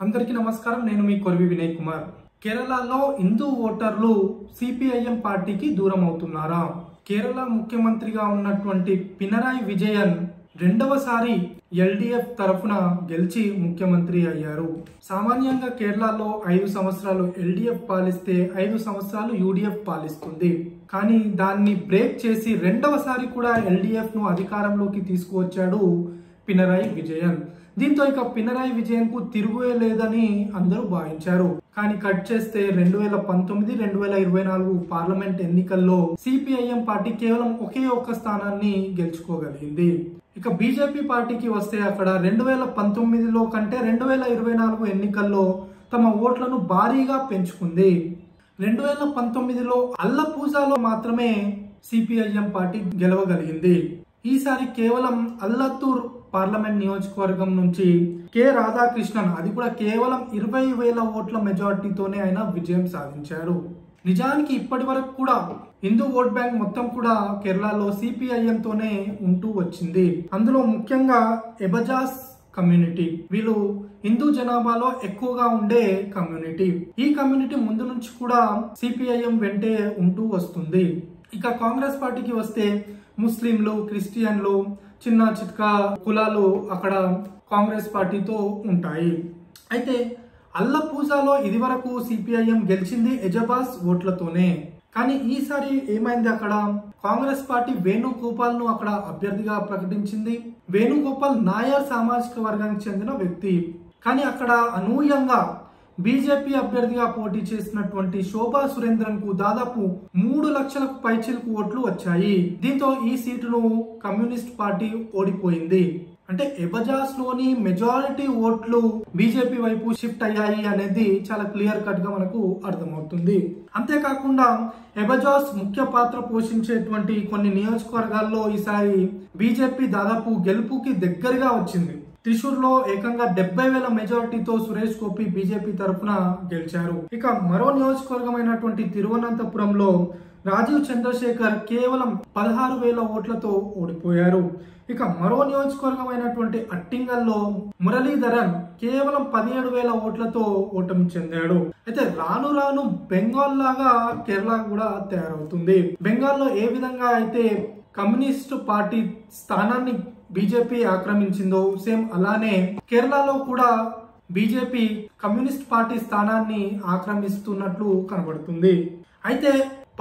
అందరికీ నమస్కారం. నేను మీ కొరివి వినయ్ కుమార్. కేరళలో హిందూ ఓటర్లు సిపిఐఎం పార్టీకి దూరం అవుతున్నారా? కేరళ ముఖ్యమంత్రిగా ఉన్నటువంటి పినరాయి విజయన్ రెండవసారి ఎల్డిఎఫ్ తరఫున గెలిచి ముఖ్యమంత్రి అయ్యారు. సామాన్యంగా కేరళలో 5 సంవత్సరాలు ఎల్డిఎఫ్ పాలిస్తే 5 సంవత్సరాలు యూడిఎఫ్ పాలిస్తుంది. కానీ దాన్ని బ్రేక్ చేసి రెండవసారి కూడా ఎల్డిఎఫ్ ను అధికారంలోకి తీసుకువచ్చాడు పినరాయి విజయన్. దీంతో ఇక పినరాయి విజయన్ కు తిరుగుయే లేదని అందరూ భావించారు. కానీ కట్ చేస్తే 2019, 2024 పార్లమెంట్ ఎన్నికల్లో సిపిఐఎం పార్టీ కేవలం ఒకే ఒక్క స్థానాన్ని గెలుచుకోగలిగింది. ఇక బీజేపీ పార్టీకి వస్తే అక్కడ 2019లో కంటే 2024 ఎన్నికల్లో తమ ఓట్లను భారీగా పెంచుకుంది. 2019లో అల్లపూజాలో మాత్రమే సిపిఐఎం పార్టీ గెలవగలిగింది. ఈసారి కేవలం అల్లత్తూర్ పార్లమెంట్ నియోజకవర్గం నుంచి కె రాధాకృష్ణన్, అది కూడా కేవలం 20,000 ఓట్ల మెజార్టీతోనే ఆయన విజయం సాధించారు. నిజానికి ఇప్పటి వరకు కూడా హిందూ ఓట్ బ్యాంక్ మొత్తం కూడా కేరళలో సిపిఐఎం తోనే ఉంటూ వచ్చింది. అందులో ముఖ్యంగా ఎబజాస్ కమ్యూనిటీ, వీళ్ళు హిందూ జనాభాలో ఎక్కువగా ఉండే కమ్యూనిటీ. ఈ కమ్యూనిటీ ముందు నుంచి కూడా సిపిఐఎం వెంటే ఉంటూ వస్తుంది. ఇక కాంగ్రెస్ పార్టీకి వస్తే ముస్లింలు, క్రిస్టియన్లు, చిన్న చిత్కా కులాలు అక్కడ కాంగ్రెస్ పార్టీతో ఉంటాయి. అయితే అల్లపూజాలో ఇది వరకు సిపిఐఎం గెలిచింది ఎజబాస్ ఓట్లతోనే. కానీ ఈసారి ఏమైంది, అక్కడ కాంగ్రెస్ పార్టీ వేణుగోపాల్ ను అక్కడ అభ్యర్థిగా ప్రకటించింది. వేణుగోపాల్ నాయర్ సామాజిక వర్గానికి చెందిన వ్యక్తి. కానీ అక్కడ అనూహ్యంగా బీజేపీ అభ్యర్థిగా పోటీ చేసినటువంటి శోభా సురేంద్రన్ కు దాదాపు 3 లక్షలకు పైచిలకు ఓట్లు వచ్చాయి. దీంతో ఈ సీటును కమ్యూనిస్ట్ పార్టీ ఓడిపోయింది. అంటే ఎబజాస్ లోని మెజారిటీ ఓట్లు బీజేపీ వైపు షిఫ్ట్ అయ్యాయి అనేది చాలా క్లియర్ కట్ గా మనకు అర్థమవుతుంది. అంతేకాకుండా ఎబజాస్ ముఖ్య పాత్ర పోషించేటువంటి కొన్ని నియోజకవర్గాల్లో ఈసారి బీజేపీ దాదాపు గెలుపుకి దగ్గరగా వచ్చింది. త్రిశూర్ లో ఏకంగా 70,000 మెజారిటీతో సురేష్ గోపి బీజేపీ తరఫున గెలిచారు. ఇక మరో నియోజకవర్గమైనటువంటి తిరువనంతపురంలో రాజీవ్ చంద్రశేఖర్ కేవలం 16,000 ఓట్లతో ఓడిపోయారు. ఇక మరో నియోజకవర్గమైనటువంటి అట్టింగల్లో మురళీధరన్ కేవలం 17,000 ఓట్లతో ఓటమి చెందాడు. అయితే రాను రాను బెంగాల్ లాగా కేరళ కూడా తయారవుతుంది. బెంగాల్లో ఏ విధంగా అయితే కమ్యూనిస్ట్ పార్టీ స్థానాన్ని బీజేపీ ఆక్రమించిందో సేమ్ అలానే కేరళలో కూడా బీజేపీ కమ్యూనిస్ట్ పార్టీ స్థానాన్ని ఆక్రమిస్తున్నట్లు కనబడుతుంది. అయితే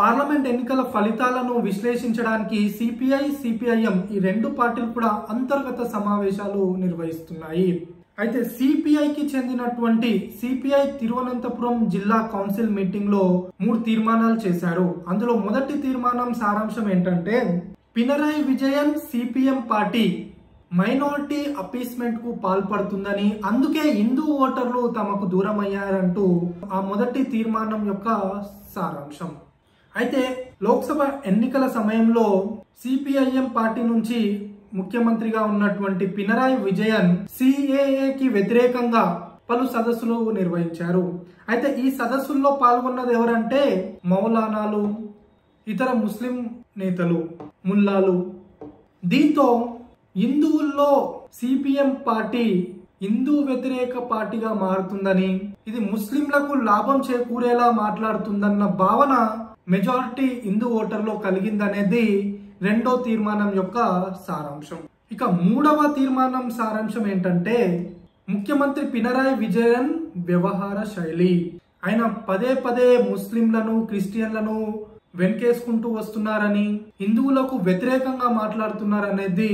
పార్లమెంట్ ఎన్నికల ఫలితాలను విశ్లేషించడానికి సిపిఐ, సిపిఐఎం ఈ 2 పార్టీలు కూడా అంతర్గత సమావేశాలు నిర్వహిస్తున్నాయి. అయితే సిపిఐకి చెందినటువంటి సిపిఐ తిరువనంతపురం జిల్లా కౌన్సిల్ మీటింగ్ లో 3 తీర్మానాలు చేశారు. అందులో మొదటి తీర్మానం సారాంశం ఏంటంటే, Pinarayi Vijayan CPM party minority appeasement కు పాల్పడుతుందని, అందుకే హిందూ ఓటర్లు తమకు దూరం అయ్యారంటూ ఆ మొదటి తీర్మానం యొక్క సారాంశం. అయితే లోక్సభ ఎన్నికల సమయంలో సిపిఐఎం పార్టీ నుంచి ముఖ్యమంత్రిగా ఉన్నటువంటి పినరాయి విజయన్ సిఏఏకి వ్యతిరేకంగా పలు సదస్సులు నిర్వహించారు. అయితే ఈ సదస్సుల్లో పాల్గొన్నది ఎవరంటే మౌలానాలు, ఇతర ముస్లిం నేతలు, ముల్లాలు. దీంతో హిందువుల్లో సిపిఎం పార్టీ హిందూ వ్యతిరేక పార్టీగా మారుతుందని, ఇది ముస్లింలకు లాభం చేకూరేలా మాట్లాడుతుందన్న భావన మెజారిటీ హిందూ ఓటర్లో కలిగిందనేది 2వ తీర్మానం యొక్క సారాంశం. ఇక 3వ తీర్మానం సారాంశం ఏంటంటే, ముఖ్యమంత్రి పినరాయి విజయన్ వ్యవహార శైలి. ఆయన పదే పదే ముస్లింలను, క్రిస్టియన్లను వెనకేసుకుంటూ వస్తున్నారని, హిందువులకు వ్యతిరేకంగా మాట్లాడుతున్నారనేది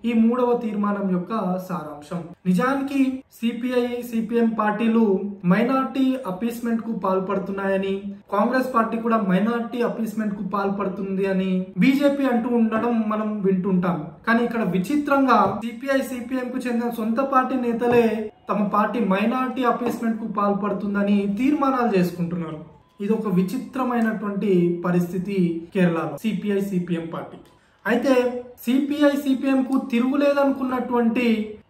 ఈ 3వ తీర్మానం యొక్క సారాంశం. నిజానికి సిపిఐ, సిపిఎం పార్టీలు మైనార్టీ అపీస్మెంట్ కు పాల్పడుతున్నాయని, కాంగ్రెస్ పార్టీ కూడా మైనార్టీ అపీస్మెంట్ కు పాల్పడుతుంది అని బీజేపీ అంటూ ఉండడం మనం వింటుంటాం. కానీ ఇక్కడ విచిత్రంగా సిపిఐ, సిపిఎం కు చెందిన సొంత పార్టీ నేతలే తమ పార్టీ మైనార్టీ అపీస్మెంట్ కు పాల్పడుతుందని తీర్మానాలు చేసుకుంటున్నారు. ఇది ఒక విచిత్రమైనటువంటి పరిస్థితి కేరళలో సిపిఐ, సిపిఎం పార్టీ. అయితే సిపిఐ, సిపిఎం కు తిరుగులేదనుకున్నటువంటి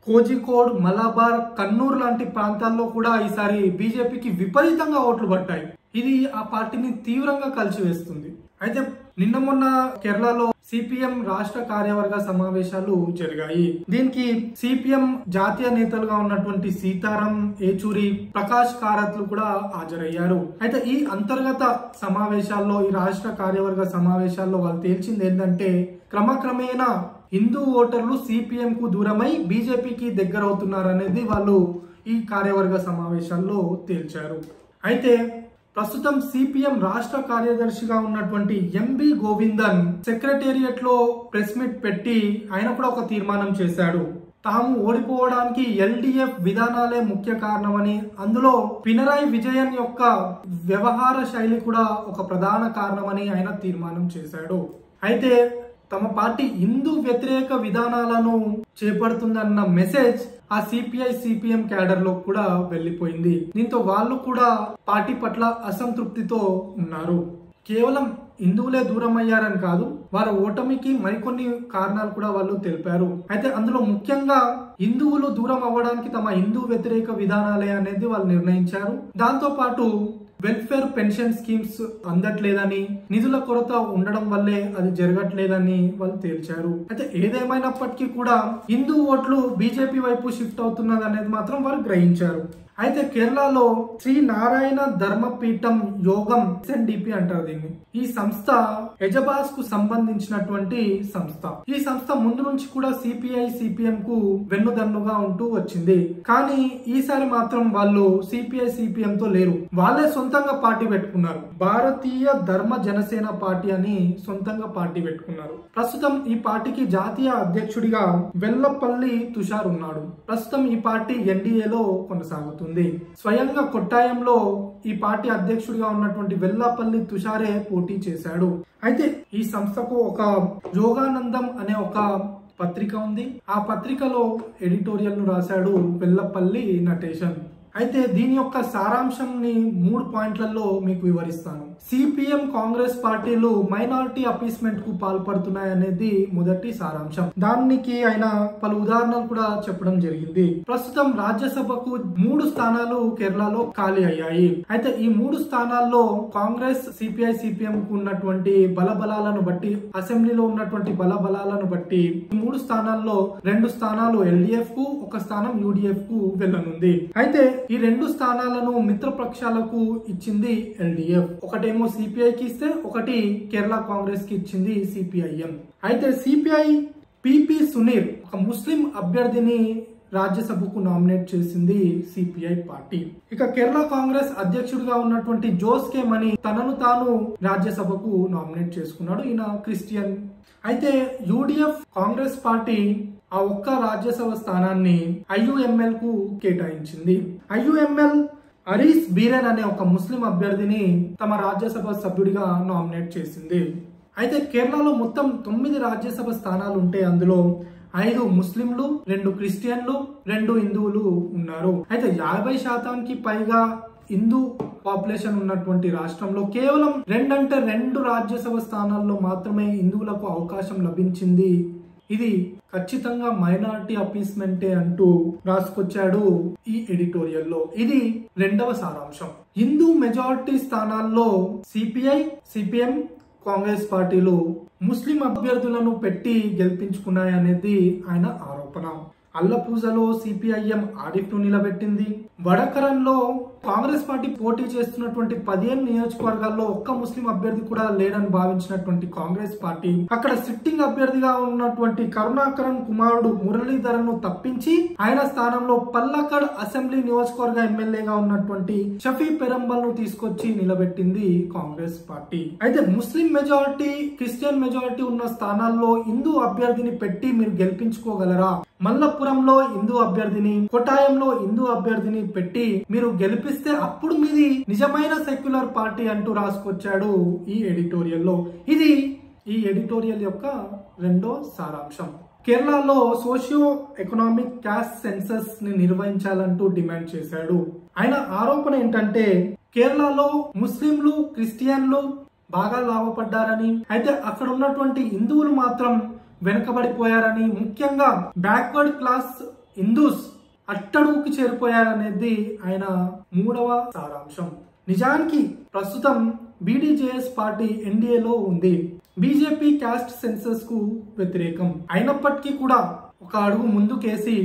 కోజికోడ్, మలబార్, కన్నూర్ లాంటి ప్రాంతాల్లో కూడా ఈసారి బీజేపీకి విపరీతంగా ఓట్లు పడ్డాయి. ఇది ఆ పార్టీని తీవ్రంగా కలిసివేస్తుంది. అయితే నిన్న మొన్న కేరళలో సిపిఎం రాష్ట్ర కార్యవర్గ సమావేశాలు జరిగాయి. దీనికి సిపిఎం జాతీయ నేతలుగా ఉన్నటువంటి సీతారాం ఏచూరి, ప్రకాష్ కారత్లు కూడా హాజరయ్యారు. అయితే ఈ అంతర్గత సమావేశాల్లో, ఈ రాష్ట్ర కార్యవర్గ సమావేశాల్లో వాళ్ళు తేల్చింది ఏంటంటే క్రమక్రమేణా హిందూ ఓటర్లు సిపిఎం కు దూరమై బీజేపీకి దగ్గర అవుతున్నారనేది వాళ్ళు ఈ కార్యవర్గ సమావేశాల్లో తేల్చారు. అయితే ప్రస్తుతం సిపిఎం రాష్ట్ర కార్యదర్శిగా ఉన్నటువంటి ఎంబి గోవిందన్ సెక్రటేరియట్ లో ప్రెస్ మీట్ పెట్టి ఆయన కూడా ఒక తీర్మానం చేశాడు. తాము ఓడిపోవడానికి ఎల్డిఎఫ్ విధానాలే ముఖ్య కారణమని, అందులో పినరాయి విజయన్ యొక్క వ్యవహార శైలి కూడా ఒక ప్రధాన కారణమని ఆయన తీర్మానం చేశాడు. అయితే తమ పార్టీ హిందూ వ్యతిరేక విధానాలను చేపడుతుందన్న మెసేజ్ ఆ సిపిఐ సిపిఎం క్యాడర్ లో కూడా వెళ్లిపోయింది. దీంతో వాళ్ళు కూడా పార్టీ పట్ల అసంతృప్తితో ఉన్నారు. కేవలం హిందువులే దూరం అయ్యారని కాదు, వారి ఓటమికి మరికొన్ని కారణాలు కూడా వాళ్ళు తెలిపారు. అయితే అందులో ముఖ్యంగా హిందువులు దూరం అవ్వడానికి తమ హిందూ వ్యతిరేక విధానాలే అనేది వాళ్ళు నిర్ణయించారు. దాంతో పాటు వెల్ఫేర్ పెన్షన్ స్కీమ్స్ అందట్లేదని, నిధుల కొరత ఉండడం వల్లే అది జరగట్లేదని వాళ్ళు తేల్చారు. అయితే ఏదేమైనప్పటికీ కూడా హిందూ ఓట్లు బీజేపీ వైపు షిఫ్ట్ అవుతున్నది అనేది మాత్రం వారు గ్రహించారు. అయితే కేరళలో శ్రీ నారాయణ ధర్మపీఠం యోగం ఎస్ఎన్డిపి అంటారు దీన్ని. ఈ సంస్థ ఎజబాస్ కు సంబంధించినటువంటి సంస్థ. ఈ సంస్థ ముందు నుంచి కూడా సిపిఐ సిపిఎం కు వెన్నుదన్నుగా ఉంటూ వచ్చింది. కానీ ఈసారి మాత్రం వాళ్ళు సిపిఐ సిపిఎం తో లేరు. వాళ్ళే సొంతంగా పార్టీ పెట్టుకున్నారు. భారతీయ ధర్మ జనసేన పార్టీ అని సొంతంగా పార్టీ పెట్టుకున్నారు. ప్రస్తుతం ఈ పార్టీకి జాతీయ అధ్యక్షుడిగా వెల్లపల్లి తుషార్ ఉన్నాడు. ప్రస్తుతం ఈ పార్టీ ఎన్డీఏలో కొనసాగుతుంది. స్వయంగా కొట్టాయంలో ఈ పార్టీ అధ్యక్షుడిగా ఉన్నటువంటి వెల్లపల్లి తుషారే పోటీ చేశాడు. అయితే ఈ సంస్థకు ఒక యోగానందం అనే ఒక పత్రిక ఉంది. ఆ పత్రికలో ఎడిటోరియల్ ను రాశాడు వెల్లపల్లి నటేషన్. అయితే దీని యొక్క సారాంశంని 3 పాయింట్లలో మీకు వివరిస్తాను. సిపిఎం కాంగ్రెస్ పార్టీలు మైనారిటీ అపీస్మెంట్ కు పాల్పడుతున్నాయనేది మొదటి సారాంశం. దానికి ఆయన పలు ఉదాహరణలు కూడా చెప్పడం జరిగింది. ప్రస్తుతం రాజ్యసభకు 3 స్థానాలు కేరళలో ఖాళీ అయ్యాయి. అయితే ఈ 3 స్థానాల్లో కాంగ్రెస్ సిపిఐ సిపిఎం కు ఉన్నటువంటి బలబలాలను బట్టి, అసెంబ్లీలో ఉన్నటువంటి బలబలాలను బట్టి ఈ 3 స్థానాల్లో 2 స్థానాలు ఎల్డిఎఫ్ కు, 1 స్థానం యూడిఎఫ్ కు వెళ్ళనుంది. అయితే ఈ 2 స్థానాలను మిత్రపక్షాలకు ఇచ్చింది ఎల్డిఎఫ్. ఒకటేమో సిపిఐకి ఇస్తే, ఒకటి కేరళ కాంగ్రెస్ కి ఇచ్చింది సిపిఐఎం. అయితే సిపిఐ పిపి సునీర్ ఒక ముస్లిం అభ్యర్థిని రాజ్యసభకు నామినేట్ చేసింది సిపిఐ పార్టీ. ఇక కేరళ కాంగ్రెస్ అధ్యక్షుడిగా ఉన్నటువంటి జోస్ కే మనీ తనను తాను రాజ్యసభకు నామినేట్ చేసుకున్నాడు. ఈయన క్రిస్టియన్. అయితే యూడిఎఫ్ కాంగ్రెస్ పార్టీ ఆ ఒక్క రాజ్యసభ స్థానాన్ని ఐయుఎంఎల్ కు కేటాయించింది. ఐయుఎంఎల్ హరీష్ బీరెన్ అనే ఒక ముస్లిం అభ్యర్థిని తమ రాజ్యసభ సభ్యుడిగా నామినేట్ చేసింది. అయితే కేరళలో మొత్తం 9 రాజ్యసభ స్థానాలు ఉంటే అందులో 5 ముస్లింలు, 2 క్రిస్టియన్లు, 2 హిందువులు ఉన్నారు. అయితే 50% పైగా హిందూ పాపులేషన్ ఉన్నటువంటి రాష్ట్రంలో కేవలం 2 రాజ్యసభ స్థానాల్లో మాత్రమే హిందువులకు అవకాశం లభించింది. ఇది ఖచ్చితంగా మైనారిటీ అపీస్మెంటే అంటూ రాసుకొచ్చాడు ఈ ఎడిటోరియల్ లో. ఇది 2వ సారాంశం. హిందూ మెజారిటీ స్థానాల్లో సిపిఐ సిపిఎం కాంగ్రెస్ పార్టీలు ముస్లిం అభ్యర్థులను పెట్టి గెలిపించుకున్నాయనేది ఆయన ఆరోపణ. అల్లపూజలో సిపిఐఎం ఆడిఫ్ ను నిలబెట్టింది. వడకరంలో కాంగ్రెస్ పార్టీ పోటీ చేస్తున్నటువంటి 15 నియోజకవర్గాల్లో ఒక్క ముస్లిం అభ్యర్థి కూడా లేడని భావించినటువంటి కాంగ్రెస్ పార్టీ అక్కడ సిట్టింగ్ అభ్యర్థిగా ఉన్నటువంటి కరుణాకరన్ కుమారుడు మురళీధరన్ ను తప్పించి ఆయన స్థానంలో పల్లక్కడ్ అసెంబ్లీ నియోజకవర్గ ఎమ్మెల్యేగా ఉన్నటువంటి షఫీ పెరంబల్ ను తీసుకొచ్చి నిలబెట్టింది కాంగ్రెస్ పార్టీ. అయితే ముస్లిం మెజారిటీ, క్రిస్టియన్ మెజారిటీ ఉన్న స్థానాల్లో హిందూ అభ్యర్థిని పెట్టి మీరు గెలిపించుకోగలరా? మల్లపురంలో హిందూ అభ్యర్థిని, కొట్టాయంలో హిందూ అభ్యర్థిని పెట్టి మీరు గెలిపిస్తే అప్పుడు మీది నిజమైన సెక్యులర్ పార్టీ అంటూ రాసుకొచ్చాడు ఈ ఎడిటోరియల్ లో. ఇది ఈ ఎడిటోరియల్ యొక్క 2వ సారాంశం. కేరళలో సోషియో ఎకనామిక్ క్యాస్ట్ సెన్సస్ ని నిర్వహించాలంటూ డిమాండ్ చేశాడు. ఆయన ఆరోపణ ఏంటంటే కేరళలో ముస్లింలు, క్రిస్టియన్లు బాగా లాభపడ్డారని, అయితే అక్కడ ఉన్నటువంటి హిందువులు మాత్రం వెనుకబడిపోయారని, ముఖ్యంగా బ్యాక్వర్డ్ క్లాస్ హిందూస్ అట్టడుగుకి చేరిపోయారనేది ఆయన 3వ సారాంశం. నిజానికి ప్రస్తుతం బీడీజేఎస్ పార్టీ ఎన్డీఏలో ఉంది. బీజేపీ క్యాస్ట్ సెన్సస్ కు వ్యతిరేకం అయినప్పటికీ కూడా ఒక అడుగు ముందుకేసి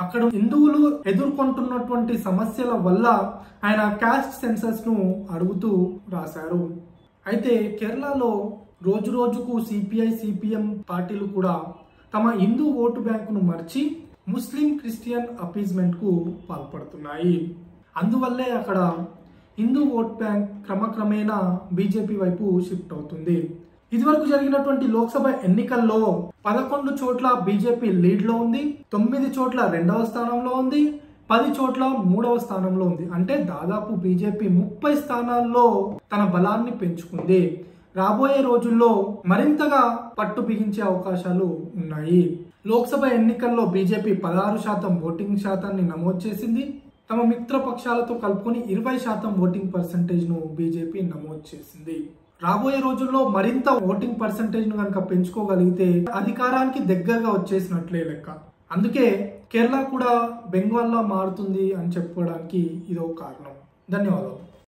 అక్కడ హిందువులు ఎదుర్కొంటున్నటువంటి సమస్యల వల్ల ఆయన క్యాస్ట్ సెన్సస్ ను అడుగుతూ రాశారు. అయితే కేరళలో రోజు రోజుకు సిపిఐ సిపిఎం పార్టీలు కూడా తమ హిందూ ఓటు బ్యాంకును మర్చి ముస్లిం క్రిస్టియన్ అపీజ్మెంట్ కు పాల్పడుతున్నాయి. అందువల్లే అక్కడ హిందూ ఓట్ బ్యాంక్ క్రమక్రమేణా బీజేపీ వైపు షిఫ్ట్ అవుతుంది. ఇదివరకు జరిగినటువంటి లోక్సభ ఎన్నికల్లో 11 చోట్ల బీజేపీ లీడ్ లో ఉంది, 9 చోట్ల 2వ స్థానంలో ఉంది, 10 చోట్ల 3వ స్థానంలో ఉంది. అంటే దాదాపు బీజేపీ 30 స్థానాల్లో తన బలాన్ని పెంచుకుంది. రాబోయే రోజుల్లో మరింతగా పట్టు బిగించే అవకాశాలు ఉన్నాయి. లోక్సభ ఎన్నికల్లో బీజేపీ 16% ఓటింగ్ శాతాన్ని నమోదు చేసింది. తమ మిత్ర పక్షాలతో కలుపుకొని 20% ఓటింగ్ పర్సెంటేజ్ ను బీజేపీ నమోదు చేసింది. రాబోయే రోజుల్లో మరింత ఓటింగ్ పర్సెంటేజ్ ను కనుక పెంచుకోగలిగితే అధికారానికి దగ్గరగా వచ్చేసినట్లే లెక్క. అందుకే కేరళ కూడా బెంగాల్లో మారుతుంది అని చెప్పుకోవడానికి ఇదో కారణం. ధన్యవాదాలు.